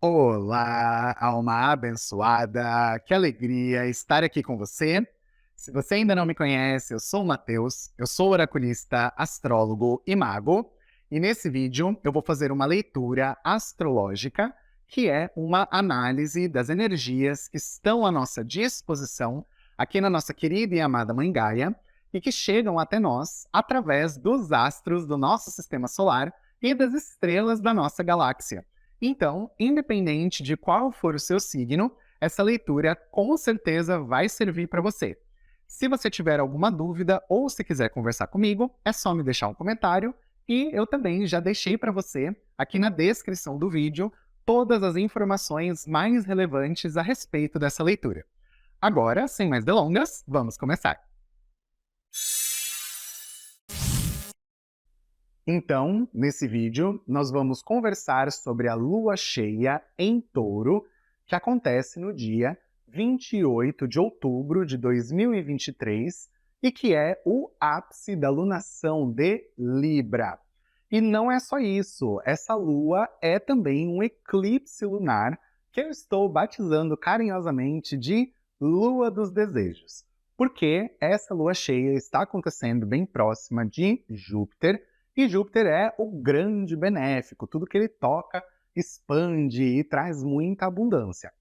Olá, alma abençoada, que alegria estar aqui com você. Se você ainda não me conhece, eu sou o Matheus, eu sou oraculista, astrólogo e mago, e nesse vídeo eu vou fazer uma leitura astrológica, que é uma análise das energias que estão à nossa disposição aqui na nossa querida e amada Mãe Gaia, e que chegam até nós através dos astros do nosso sistema solar e das estrelas da nossa galáxia. Então, independente de qual for o seu signo, essa leitura com certeza vai servir para você. Se você tiver alguma dúvida ou se quiser conversar comigo, é só me deixar um comentário e eu também já deixei para você, aqui na descrição do vídeo, todas as informações mais relevantes a respeito dessa leitura. Agora, sem mais delongas, vamos começar. Então, nesse vídeo, nós vamos conversar sobre a lua cheia em Touro, que acontece no dia 28 de outubro de 2023 e que é o ápice da lunação de Libra. E não é só isso, essa lua é também um eclipse lunar que eu estou batizando carinhosamente de Lua dos Desejos, porque essa lua cheia está acontecendo bem próxima de Júpiter, e Júpiter é o grande benéfico, tudo que ele toca expande e traz muita abundância.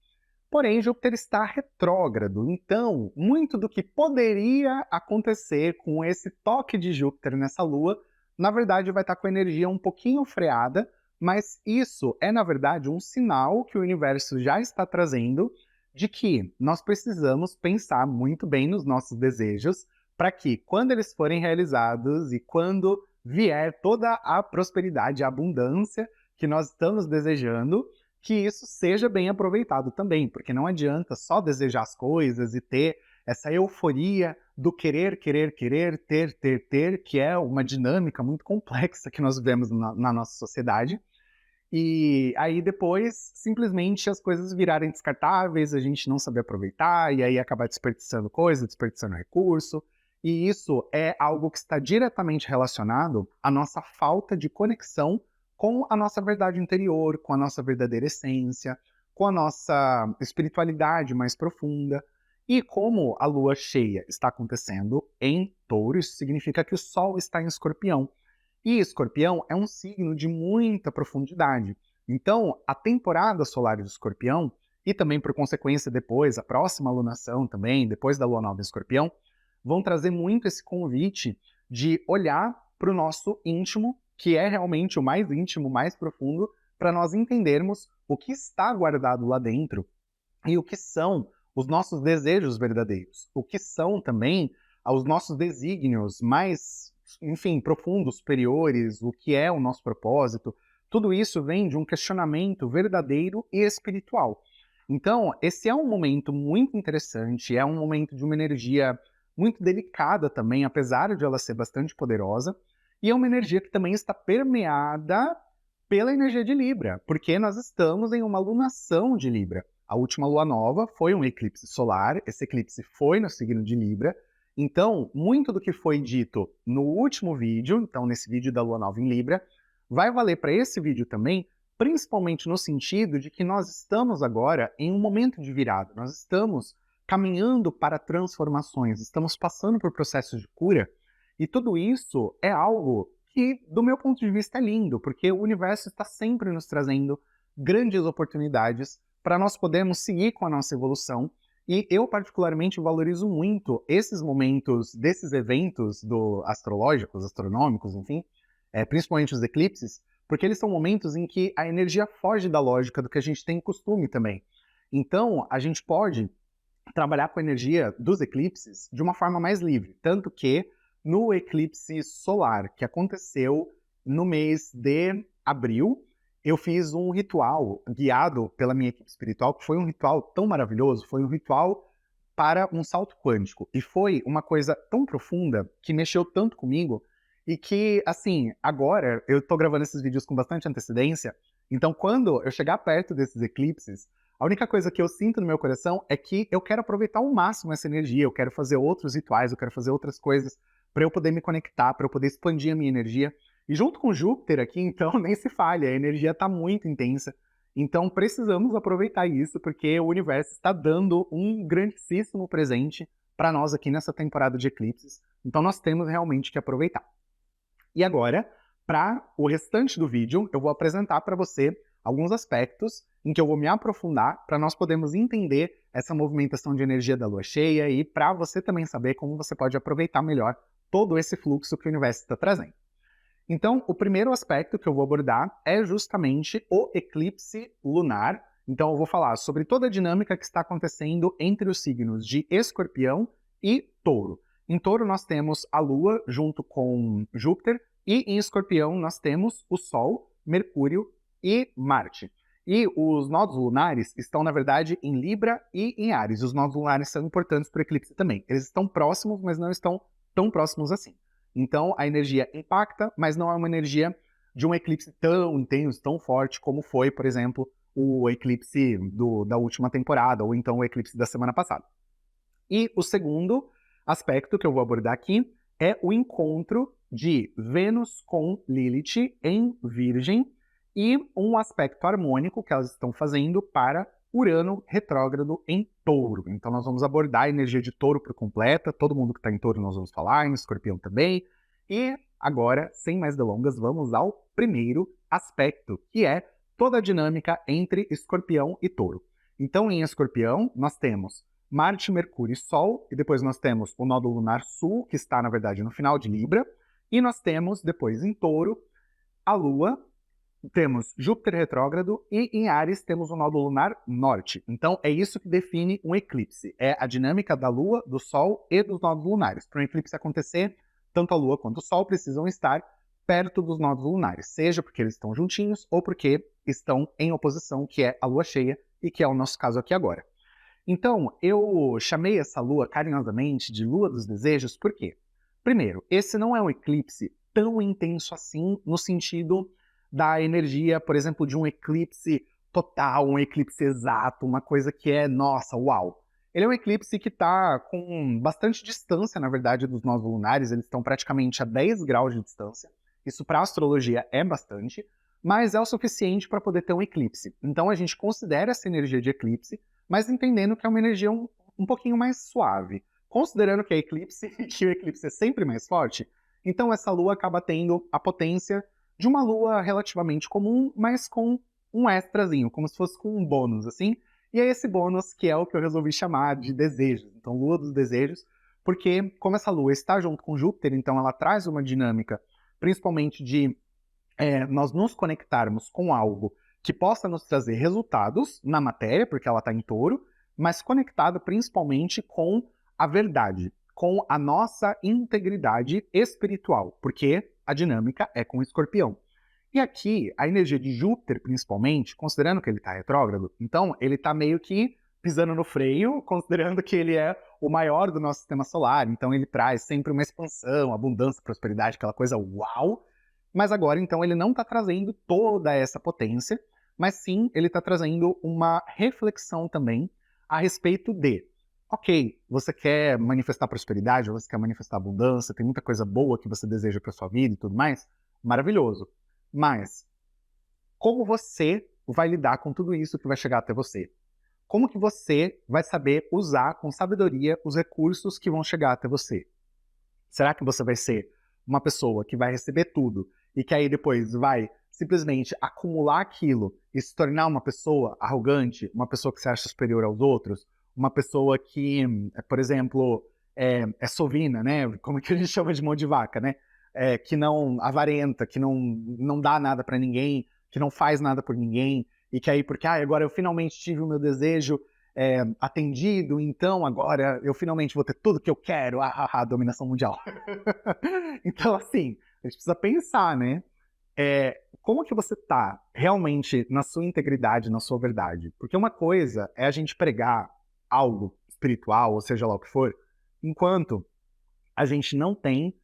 Porém, Júpiter está retrógrado, então muito do que poderia acontecer com esse toque de Júpiter nessa lua, na verdade vai estar com a energia um pouquinho freada, mas isso é na verdade um sinal que o universo já está trazendo de que nós precisamos pensar muito bem nos nossos desejos para que, quando eles forem realizados e quando vier toda a prosperidade e a abundância que nós estamos desejando, que isso seja bem aproveitado também, porque não adianta só desejar as coisas e ter essa euforia do querer, querer, querer, ter, que é uma dinâmica muito complexa que nós vivemos na nossa sociedade. E aí depois, simplesmente, as coisas virarem descartáveis, a gente não saber aproveitar, e aí acabar desperdiçando coisa, desperdiçando recurso. E isso é algo que está diretamente relacionado à nossa falta de conexão com a nossa verdade interior, com a nossa verdadeira essência, com a nossa espiritualidade mais profunda. E como a lua cheia está acontecendo em Touro, isso significa que o Sol está em Escorpião. E Escorpião é um signo de muita profundidade. Então, a temporada solar de Escorpião, e também por consequência depois, a próxima lunação também, depois da lua nova em Escorpião, vão trazer muito esse convite de olhar para o nosso íntimo, que é realmente o mais íntimo, mais profundo, para nós entendermos o que está guardado lá dentro e o que são os nossos desejos verdadeiros, o que são também os nossos desígnios mais, enfim, profundos, superiores, o que é o nosso propósito. Tudo isso vem de um questionamento verdadeiro e espiritual. Então, esse é um momento muito interessante, é um momento de uma energia muito delicada também, apesar de ela ser bastante poderosa, e é uma energia que também está permeada pela energia de Libra, porque nós estamos em uma lunação de Libra. A última lua nova foi um eclipse solar, esse eclipse foi no signo de Libra, então muito do que foi dito no último vídeo, então nesse vídeo da lua nova em Libra, vai valer para esse vídeo também, principalmente no sentido de que nós estamos agora em um momento de virada, nós estamos caminhando para transformações, estamos passando por processos de cura, e tudo isso é algo que, do meu ponto de vista, é lindo, porque o universo está sempre nos trazendo grandes oportunidades para nós podermos seguir com a nossa evolução. E eu, particularmente, valorizo muito esses momentos, desses eventos astrológicos, astronômicos, enfim, principalmente os eclipses, porque eles são momentos em que a energia foge da lógica do que a gente tem costume também. Então, a gente pode trabalhar com a energia dos eclipses de uma forma mais livre, tanto que no eclipse solar que aconteceu no mês de abril, eu fiz um ritual guiado pela minha equipe espiritual, que foi um ritual tão maravilhoso, foi um ritual para um salto quântico. E foi uma coisa tão profunda, que mexeu tanto comigo, e que, assim, agora eu tô gravando esses vídeos com bastante antecedência, então quando eu chegar perto desses eclipses, a única coisa que eu sinto no meu coração é que eu quero aproveitar ao máximo essa energia, eu quero fazer outros rituais, eu quero fazer outras coisas para eu poder me conectar, para eu poder expandir a minha energia. E junto com Júpiter aqui, então, nem se fale, a energia está muito intensa. Então precisamos aproveitar isso, porque o universo está dando um grandíssimo presente para nós aqui nessa temporada de eclipses. Então nós temos realmente que aproveitar. E agora, para o restante do vídeo, eu vou apresentar para você alguns aspectos em que eu vou me aprofundar para nós podermos entender essa movimentação de energia da lua cheia e para você também saber como você pode aproveitar melhor todo esse fluxo que o universo está trazendo. Então, o primeiro aspecto que eu vou abordar é justamente o eclipse lunar. Então, eu vou falar sobre toda a dinâmica que está acontecendo entre os signos de Escorpião e Touro. Em Touro, nós temos a Lua junto com Júpiter, e em Escorpião, nós temos o Sol, Mercúrio e Marte. E os nodos lunares estão, na verdade, em Libra e em Áries. Os nodos lunares são importantes para o eclipse também. Eles estão próximos, mas não estão tão próximos assim. Então, a energia impacta, mas não é uma energia de um eclipse tão intenso, tão forte, como foi, por exemplo, o eclipse da última temporada, ou então o eclipse da semana passada. E o segundo aspecto que eu vou abordar aqui é o encontro de Vênus com Lilith em Virgem e um aspecto harmônico que elas estão fazendo para Urano retrógrado em Touro. Então nós vamos abordar a energia de Touro por completa, todo mundo que está em Touro nós vamos falar, em Escorpião também. E agora, sem mais delongas, vamos ao primeiro aspecto, que é toda a dinâmica entre Escorpião e Touro. Então em Escorpião nós temos Marte, Mercúrio e Sol, e depois nós temos o nódulo lunar sul, que está na verdade no final de Libra, e nós temos depois em Touro a Lua, temos Júpiter retrógrado e em Áries temos o nódulo lunar norte. Então é isso que define um eclipse, é a dinâmica da Lua, do Sol e dos nódulos lunares. Para um eclipse acontecer, tanto a Lua quanto o Sol precisam estar perto dos nódulos lunares, seja porque eles estão juntinhos ou porque estão em oposição, que é a Lua cheia e que é o nosso caso aqui agora. Então, eu chamei essa Lua carinhosamente de Lua dos Desejos, por quê? Primeiro, esse não é um eclipse tão intenso assim, no sentido da energia, por exemplo, de um eclipse total, um eclipse exato, uma coisa que é, nossa, uau. Ele é um eclipse que está com bastante distância, na verdade, dos nós lunares, eles estão praticamente a 10 graus de distância. Isso para a astrologia é bastante, mas é o suficiente para poder ter um eclipse. Então a gente considera essa energia de eclipse, mas entendendo que é uma energia um pouquinho mais suave. Considerando que é eclipse e que o eclipse é sempre mais forte, então essa lua acaba tendo a potência de uma lua relativamente comum, mas com um extrazinho, como se fosse com um bônus, assim. E é esse bônus que é o que eu resolvi chamar de desejos. Então, Lua dos Desejos, porque como essa lua está junto com Júpiter, então ela traz uma dinâmica, principalmente de nós nos conectarmos com algo que possa nos trazer resultados na matéria, porque ela está em Touro, mas conectado principalmente com a verdade, com a nossa integridade espiritual, porque a dinâmica é com o Escorpião. E aqui, a energia de Júpiter, principalmente, considerando que ele está retrógrado, então ele está meio que pisando no freio, considerando que ele é o maior do nosso sistema solar, então ele traz sempre uma expansão, abundância, prosperidade, aquela coisa uau, mas agora, então, ele não está trazendo toda essa potência, mas sim, ele está trazendo uma reflexão também a respeito de ok, você quer manifestar prosperidade, você quer manifestar abundância, tem muita coisa boa que você deseja para sua vida e tudo mais, maravilhoso. Mas como você vai lidar com tudo isso que vai chegar até você? Como que você vai saber usar com sabedoria os recursos que vão chegar até você? Será que você vai ser uma pessoa que vai receber tudo e que aí depois vai simplesmente acumular aquilo e se tornar uma pessoa arrogante, uma pessoa que se acha superior aos outros, uma pessoa que, por exemplo, é sovina, né? Como que a gente chama de mão de vaca, né? Que não avarenta, que não dá nada para ninguém, que não faz nada por ninguém, e que aí, porque agora eu finalmente tive o meu desejo atendido, então agora eu finalmente vou ter tudo que eu quero, dominação mundial. Então, assim, a gente precisa pensar, né? Como que você tá realmente na sua integridade, na sua verdade? Porque uma coisa é a gente pregar algo espiritual, ou seja lá o que for, enquanto a gente não tem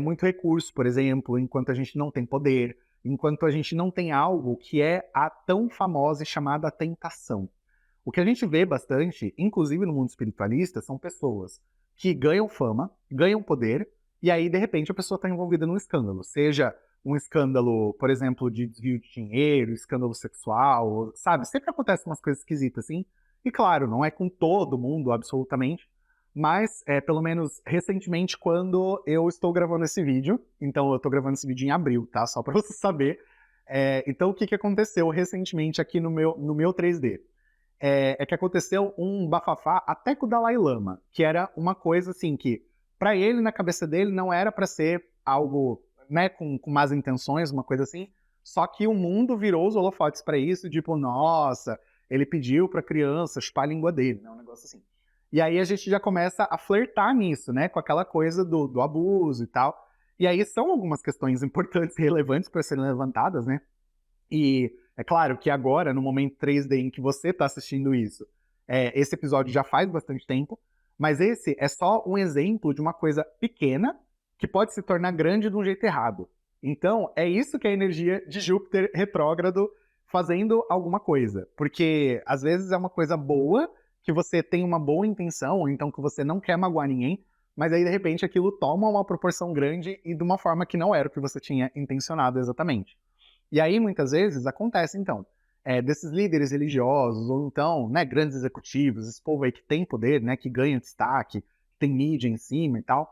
muito recurso, por exemplo, enquanto a gente não tem poder, enquanto a gente não tem algo que é a tão famosa e chamada tentação. O que a gente vê bastante, inclusive no mundo espiritualista, são pessoas que ganham fama, ganham poder, e aí, de repente, a pessoa está envolvida num escândalo, seja um escândalo, por exemplo, de desvio de dinheiro, escândalo sexual, sabe? Sempre acontecem umas coisas esquisitas assim. E claro, não é com todo mundo, absolutamente, mas pelo menos recentemente, quando eu estou gravando esse vídeo, então eu estou gravando esse vídeo em abril, tá? Só para você saber. Então o que aconteceu recentemente aqui no meu 3D? Que aconteceu um bafafá até com o Dalai Lama, que era uma coisa assim que, para ele, na cabeça dele, não era para ser algo, né, com más intenções, uma coisa assim, só que o mundo virou os holofotes para isso, tipo, nossa, ele pediu pra criança chupar a língua dele, né, um negócio assim. E aí a gente já começa a flertar nisso, né, com aquela coisa do abuso e tal. E aí são algumas questões importantes e relevantes para serem levantadas, né? E é claro que agora, no momento 3D em que você está assistindo isso, esse episódio já faz bastante tempo, mas esse é só um exemplo de uma coisa pequena que pode se tornar grande de um jeito errado. Então, é isso que é a energia de Júpiter retrógrado fazendo alguma coisa. Porque, às vezes, é uma coisa boa, que você tem uma boa intenção, ou então que você não quer magoar ninguém, mas aí, de repente, aquilo toma uma proporção grande e de uma forma que não era o que você tinha intencionado exatamente. E aí, muitas vezes, acontece, então, desses líderes religiosos, ou então, né, grandes executivos, esse povo aí que tem poder, né, que ganha destaque, tem mídia em cima e tal,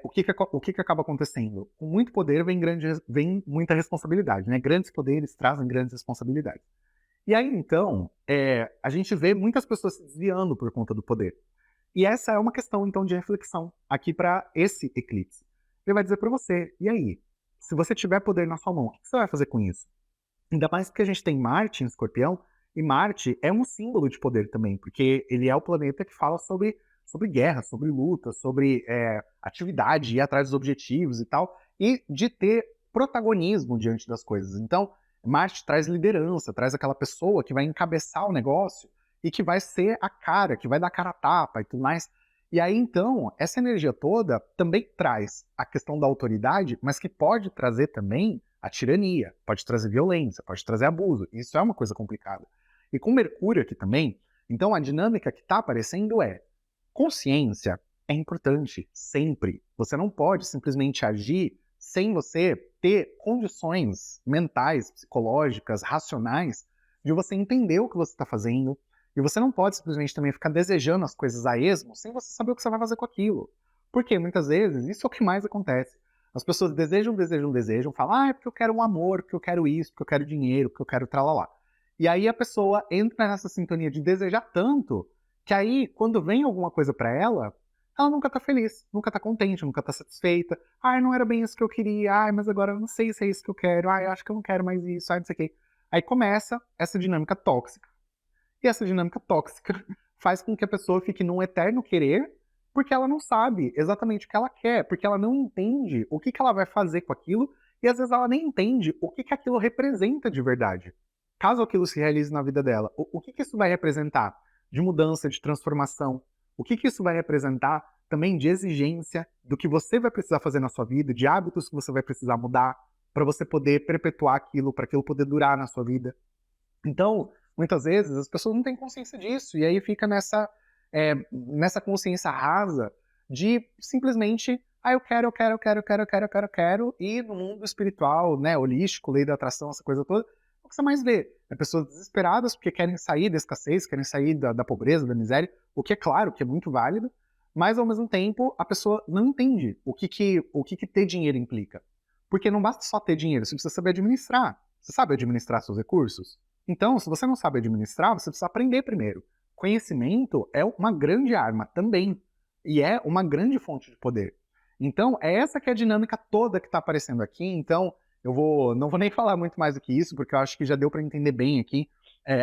o que acaba acontecendo? Com muito poder vem muita responsabilidade, né? Grandes poderes trazem grandes responsabilidades. E aí, então, a gente vê muitas pessoas se desviando por conta do poder. E essa é uma questão, então, de reflexão aqui para esse eclipse. Ele vai dizer para você, e aí? Se você tiver poder na sua mão, o que você vai fazer com isso? Ainda mais porque a gente tem Marte em Escorpião, e Marte é um símbolo de poder também, porque ele é o planeta que fala sobre guerra, sobre luta, sobre atividade, ir atrás dos objetivos e tal, e de ter protagonismo diante das coisas. Então, Marte traz liderança, traz aquela pessoa que vai encabeçar o negócio e que vai ser a cara, que vai dar cara a tapa e tudo mais. E aí, então, essa energia toda também traz a questão da autoridade, mas que pode trazer também a tirania, pode trazer violência, pode trazer abuso. Isso é uma coisa complicada. E com Mercúrio aqui também, então a dinâmica que está aparecendo é consciência é importante, sempre. Você não pode simplesmente agir sem você ter condições mentais, psicológicas, racionais, de você entender o que você está fazendo. E você não pode simplesmente também ficar desejando as coisas a esmo sem você saber o que você vai fazer com aquilo. Porque muitas vezes isso é o que mais acontece. As pessoas desejam, falam, é porque eu quero um amor, porque eu quero isso, porque eu quero dinheiro, porque eu quero tralalá. E aí a pessoa entra nessa sintonia de desejar tanto, que aí, quando vem alguma coisa pra ela nunca tá feliz, nunca tá contente, nunca tá satisfeita. Ai, não era bem isso que eu queria, ai, mas agora eu não sei se é isso que eu quero, ai, eu acho que eu não quero mais isso, ai, não sei o quê. Aí começa essa dinâmica tóxica. E essa dinâmica tóxica faz com que a pessoa fique num eterno querer, porque ela não sabe exatamente o que ela quer, porque ela não entende o que ela vai fazer com aquilo, e às vezes ela nem entende o que aquilo representa de verdade. Caso aquilo se realize na vida dela, o que isso vai representar de mudança, de transformação? O que isso vai representar também de exigência do que você vai precisar fazer na sua vida, de hábitos que você vai precisar mudar para você poder perpetuar aquilo, para aquilo poder durar na sua vida? Então, muitas vezes as pessoas não têm consciência disso, e aí fica nessa consciência rasa de simplesmente, eu quero, e no mundo espiritual, né, holístico, lei da atração, essa coisa toda, o que você mais vê? É pessoas desesperadas porque querem sair da escassez, querem sair da pobreza, da miséria, o que é claro que é muito válido, mas ao mesmo tempo a pessoa não entende o que ter dinheiro implica. Porque não basta só ter dinheiro, você precisa saber administrar. Você sabe administrar seus recursos? Então, se você não sabe administrar, você precisa aprender primeiro. Conhecimento é uma grande arma também, e é uma grande fonte de poder. Então, é essa que é a dinâmica toda que está aparecendo aqui. Então, não vou nem falar muito mais do que isso, porque eu acho que já deu para entender bem aqui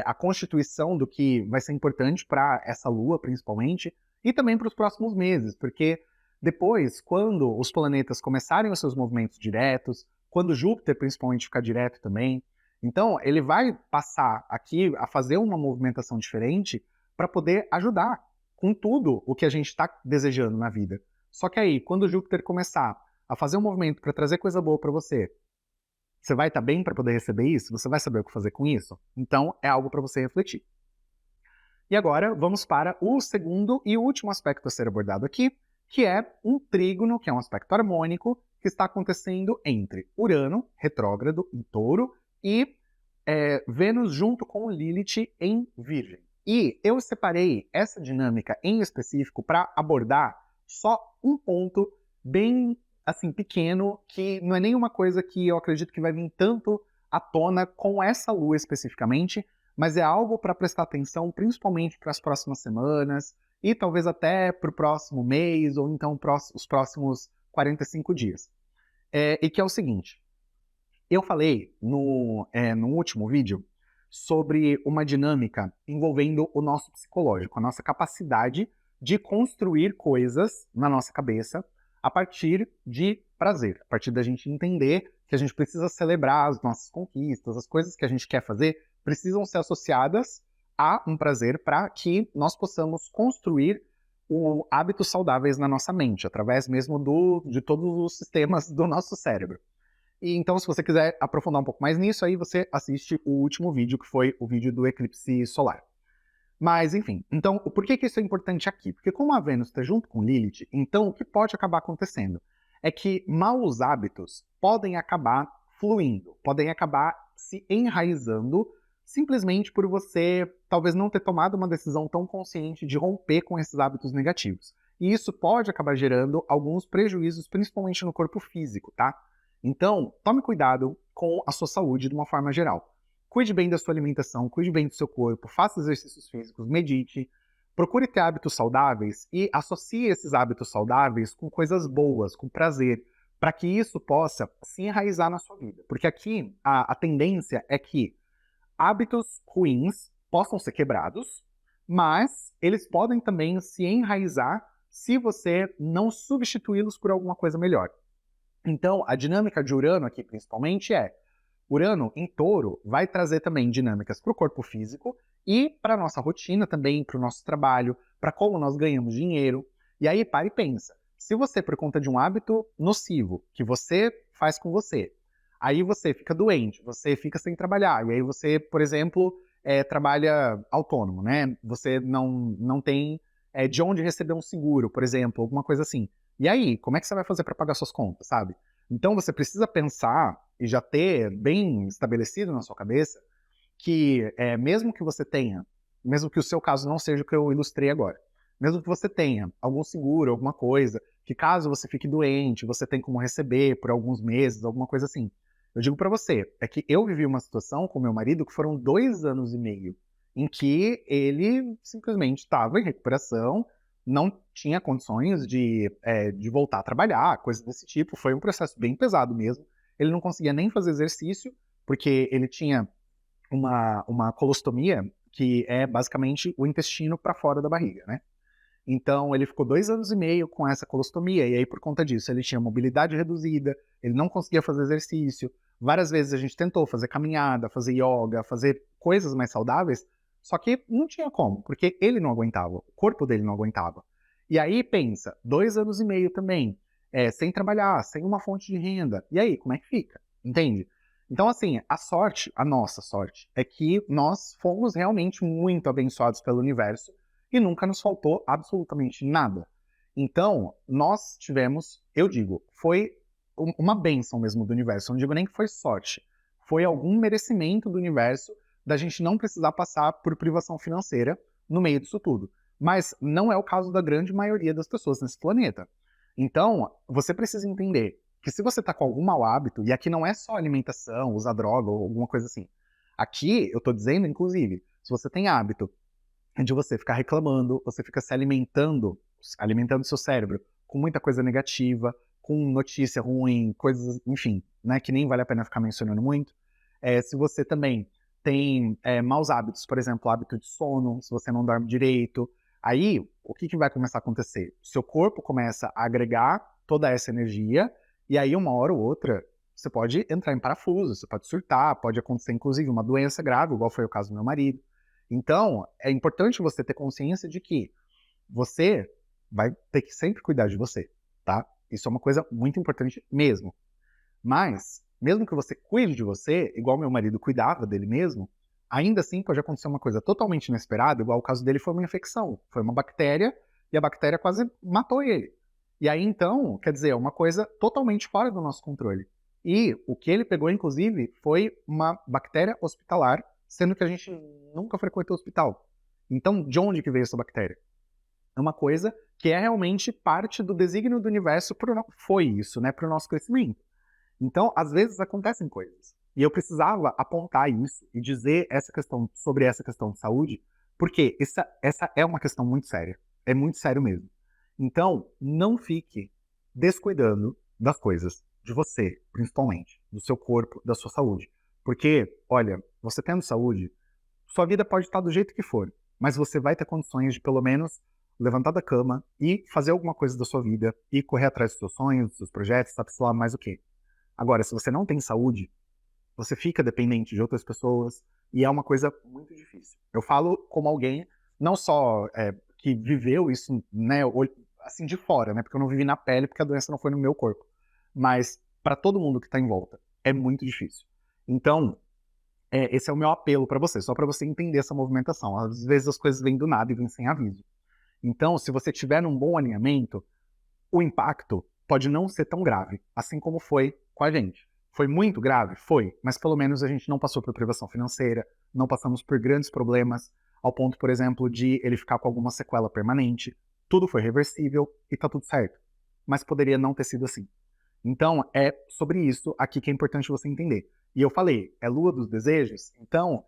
a constituição do que vai ser importante para essa lua, principalmente, e também para os próximos meses, porque depois, quando os planetas começarem os seus movimentos diretos, quando Júpiter principalmente ficar direto também, então ele vai passar aqui a fazer uma movimentação diferente para poder ajudar com tudo o que a gente está desejando na vida. Só que aí, quando Júpiter começar a fazer um movimento para trazer coisa boa para você, você vai estar bem para poder receber isso? Você vai saber o que fazer com isso? Então, é algo para você refletir. E agora, vamos para o segundo e último aspecto a ser abordado aqui, que é um trígono, que é um aspecto harmônico, que está acontecendo entre Urano, retrógrado, em Touro, e Vênus junto com Lilith em Virgem. E eu separei essa dinâmica em específico para abordar só um ponto bem assim pequeno, que não é nenhuma coisa que eu acredito que vai vir tanto à tona com essa lua especificamente, mas é algo para prestar atenção, principalmente para as próximas semanas e talvez até para o próximo mês ou então os próximos 45 dias. E que é o seguinte, eu falei no último vídeo sobre uma dinâmica envolvendo o nosso psicológico, a nossa capacidade de construir coisas na nossa cabeça a partir de prazer, a partir da gente entender que a gente precisa celebrar as nossas conquistas, as coisas que a gente quer fazer precisam ser associadas a um prazer para que nós possamos construir hábitos saudáveis na nossa mente, através mesmo de todos os sistemas do nosso cérebro. E então, se você quiser aprofundar um pouco mais nisso, aí você assiste o último vídeo, que foi o vídeo do eclipse solar. Mas, enfim, então, por que isso é importante aqui? Porque como a Vênus está junto com Lilith, então o que pode acabar acontecendo é que maus hábitos podem acabar fluindo, podem acabar se enraizando simplesmente por você talvez não ter tomado uma decisão tão consciente de romper com esses hábitos negativos. E isso pode acabar gerando alguns prejuízos, principalmente no corpo físico, tá? Então, tome cuidado com a sua saúde de uma forma geral. Cuide bem da sua alimentação, cuide bem do seu corpo, faça exercícios físicos, medite, procure ter hábitos saudáveis e associe esses hábitos saudáveis com coisas boas, com prazer, para que isso possa se enraizar na sua vida. Porque aqui a tendência é que hábitos ruins possam ser quebrados, mas eles podem também se enraizar se você não substituí-los por alguma coisa melhor. Então, a dinâmica de Urano aqui, principalmente, Urano em Touro vai trazer também dinâmicas para o corpo físico e para a nossa rotina também, para o nosso trabalho, para como nós ganhamos dinheiro. E aí, para e pensa. Se você, por conta de um hábito nocivo que você faz com você, aí você fica doente, você fica sem trabalhar, e aí você, por exemplo, trabalha autônomo, né? Você não tem de onde receber um seguro, por exemplo, alguma coisa assim. E aí, como é que você vai fazer para pagar suas contas, sabe? Então você precisa pensar e já ter bem estabelecido na sua cabeça que mesmo que você tenha, mesmo que o seu caso não seja o que eu ilustrei agora, mesmo que você tenha algum seguro, alguma coisa, que caso você fique doente, você tem como receber por alguns meses, alguma coisa assim. Eu digo para você, é que eu vivi uma situação com meu marido que foram 2 anos e meio, em que ele simplesmente estava em recuperação, não tinha condições de voltar a trabalhar, coisas desse tipo. Foi um processo bem pesado mesmo. Ele não conseguia nem fazer exercício, porque ele tinha uma colostomia, que é basicamente o intestino para fora da barriga, né? Então, ele ficou 2 anos e meio com essa colostomia, e aí, por conta disso, ele tinha mobilidade reduzida, ele não conseguia fazer exercício. Várias vezes a gente tentou fazer caminhada, fazer yoga, fazer coisas mais saudáveis, só que não tinha como, porque ele não aguentava, o corpo dele não aguentava. E aí, pensa, 2 anos e meio também, sem trabalhar, sem uma fonte de renda. E aí, como é que fica? Entende? Então, assim, a nossa sorte, é que nós fomos realmente muito abençoados pelo universo, e nunca nos faltou absolutamente nada. Então, nós tivemos, eu digo, foi uma bênção mesmo do universo. Eu não digo nem que foi sorte. Foi algum merecimento do universo da gente não precisar passar por privação financeira no meio disso tudo. Mas não é o caso da grande maioria das pessoas nesse planeta. Então, você precisa entender que se você está com algum mau hábito, e aqui não é só alimentação, usar droga ou alguma coisa assim. Aqui, eu estou dizendo, inclusive, se você tem hábito de você ficar reclamando, você fica se alimentando seu cérebro com muita coisa negativa, com notícia ruim, coisas, enfim, né, que nem vale a pena ficar mencionando muito. Se você também tem maus hábitos, por exemplo, hábito de sono, se você não dorme direito, aí o que vai começar a acontecer? Seu corpo começa a agregar toda essa energia, e aí uma hora ou outra você pode entrar em parafuso, você pode surtar, pode acontecer inclusive uma doença grave, igual foi o caso do meu marido. Então, é importante você ter consciência de que você vai ter que sempre cuidar de você, tá? Isso é uma coisa muito importante mesmo. Mas, mesmo que você cuide de você, igual meu marido cuidava dele mesmo, ainda assim pode acontecer uma coisa totalmente inesperada, igual o caso dele foi uma infecção. Foi uma bactéria e a bactéria quase matou ele. E aí, então, quer dizer, é uma coisa totalmente fora do nosso controle. E o que ele pegou, inclusive, foi uma bactéria hospitalar, sendo que a gente nunca frequentou hospital. Então, de onde que veio essa bactéria? É uma coisa que é realmente parte do desígnio do universo, foi isso, né, para o nosso crescimento. Então, às vezes acontecem coisas. E eu precisava apontar isso e dizer sobre essa questão de saúde, porque essa é uma questão muito séria. É muito sério mesmo. Então, não fique descuidando das coisas, de você, principalmente, do seu corpo, da sua saúde. Porque, olha, você tendo saúde, sua vida pode estar do jeito que for, mas você vai ter condições de, pelo menos, levantar da cama e fazer alguma coisa da sua vida e correr atrás dos seus sonhos, dos seus projetos, sabe sei lá mais o quê. Agora, se você não tem saúde, você fica dependente de outras pessoas e é uma coisa muito difícil. Eu falo como alguém, não só que viveu isso, né, assim de fora, né, porque eu não vivi na pele, porque a doença não foi no meu corpo, mas para todo mundo que está em volta, é muito difícil. Então, esse é o meu apelo para você, só para você entender essa movimentação. Às vezes as coisas vêm do nada e vêm sem aviso. Então, se você tiver um bom alinhamento, o impacto pode não ser tão grave, assim como foi com a gente. Foi muito grave? Foi, mas pelo menos a gente não passou por privação financeira, não passamos por grandes problemas, ao ponto, por exemplo, de ele ficar com alguma sequela permanente. Tudo foi reversível e tá tudo certo. Mas poderia não ter sido assim. Então, é sobre isso aqui que é importante você entender. E eu falei, é lua dos desejos, então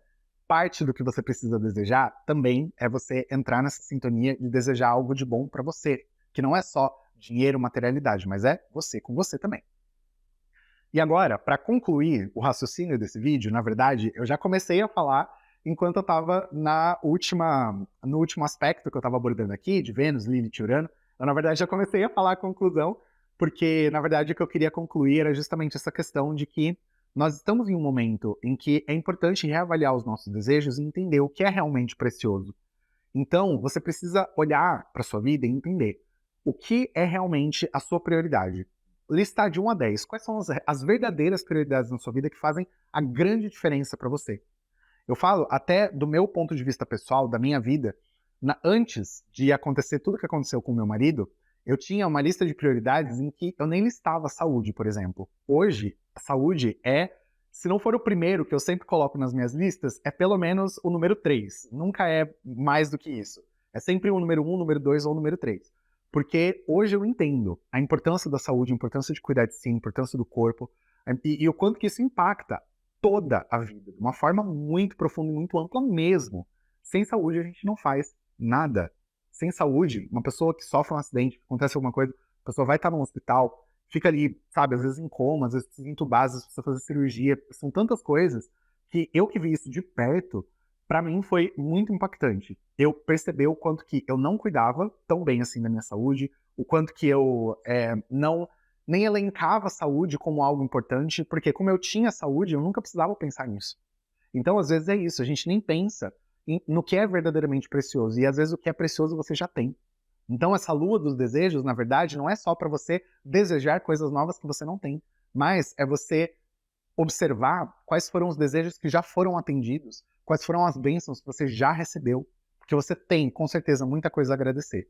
parte do que você precisa desejar também é você entrar nessa sintonia de desejar algo de bom para você, que não é só dinheiro, materialidade, mas é você com você também. E agora, para concluir o raciocínio desse vídeo, na verdade, eu já comecei a falar enquanto eu estava no último aspecto que eu estava abordando aqui, de Vênus, Lilith e Urano, eu na verdade já comecei a falar a conclusão, porque na verdade o que eu queria concluir era justamente essa questão de que nós estamos em um momento em que é importante reavaliar os nossos desejos e entender o que é realmente precioso. Então, você precisa olhar para sua vida e entender o que é realmente a sua prioridade. Listar de 1 a 10, quais são as verdadeiras prioridades na sua vida que fazem a grande diferença para você. Eu falo até do meu ponto de vista pessoal, da minha vida, antes de acontecer tudo que aconteceu com o meu marido, eu tinha uma lista de prioridades em que eu nem listava a saúde, por exemplo. Hoje, a saúde se não for o primeiro que eu sempre coloco nas minhas listas, é pelo menos o número 3. Nunca é mais do que isso. É sempre o número 1, o número 2 ou o número 3. Porque hoje eu entendo a importância da saúde, a importância de cuidar de si, a importância do corpo, e o quanto que isso impacta toda a vida, de uma forma muito profunda e muito ampla mesmo. Sem saúde a gente não faz nada. Sem saúde, uma pessoa que sofre um acidente, acontece alguma coisa, a pessoa vai estar no hospital, fica ali, sabe, às vezes em coma, às vezes precisa entubar, às vezes precisa fazer cirurgia. São tantas coisas que eu que vi isso de perto, para mim foi muito impactante. Eu percebi o quanto que eu não cuidava tão bem assim da minha saúde, o quanto que eu não nem elencava a saúde como algo importante, porque como eu tinha saúde, eu nunca precisava pensar nisso. Então, às vezes é isso, a gente nem pensa no que é verdadeiramente precioso, e às vezes o que é precioso você já tem. Então, essa lua dos desejos, na verdade, não é só para você desejar coisas novas que você não tem, mas é você observar quais foram os desejos que já foram atendidos, quais foram as bênçãos que você já recebeu, porque você tem, com certeza, muita coisa a agradecer.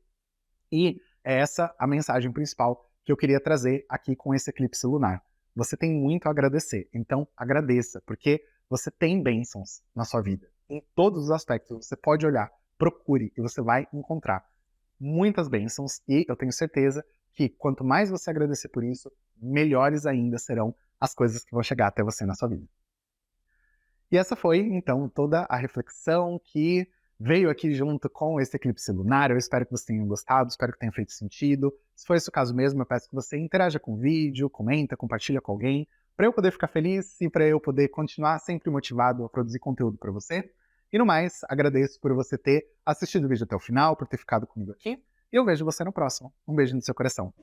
E é essa a mensagem principal que eu queria trazer aqui com esse eclipse lunar. Você tem muito a agradecer, então agradeça, porque você tem bênçãos na sua vida. Em todos os aspectos, você pode olhar, procure e você vai encontrar muitas bênçãos, e eu tenho certeza que quanto mais você agradecer por isso, melhores ainda serão as coisas que vão chegar até você na sua vida. E essa foi, então, toda a reflexão que veio aqui junto com esse eclipse lunar. Eu espero que vocês tenham gostado, espero que tenha feito sentido. Se for esse o caso mesmo, eu peço que você interaja com o vídeo, comenta, compartilha com alguém, para eu poder ficar feliz e para eu poder continuar sempre motivado a produzir conteúdo para você. E no mais, agradeço por você ter assistido o vídeo até o final, por ter ficado comigo aqui, e eu vejo você no próximo. Um beijo no seu coração.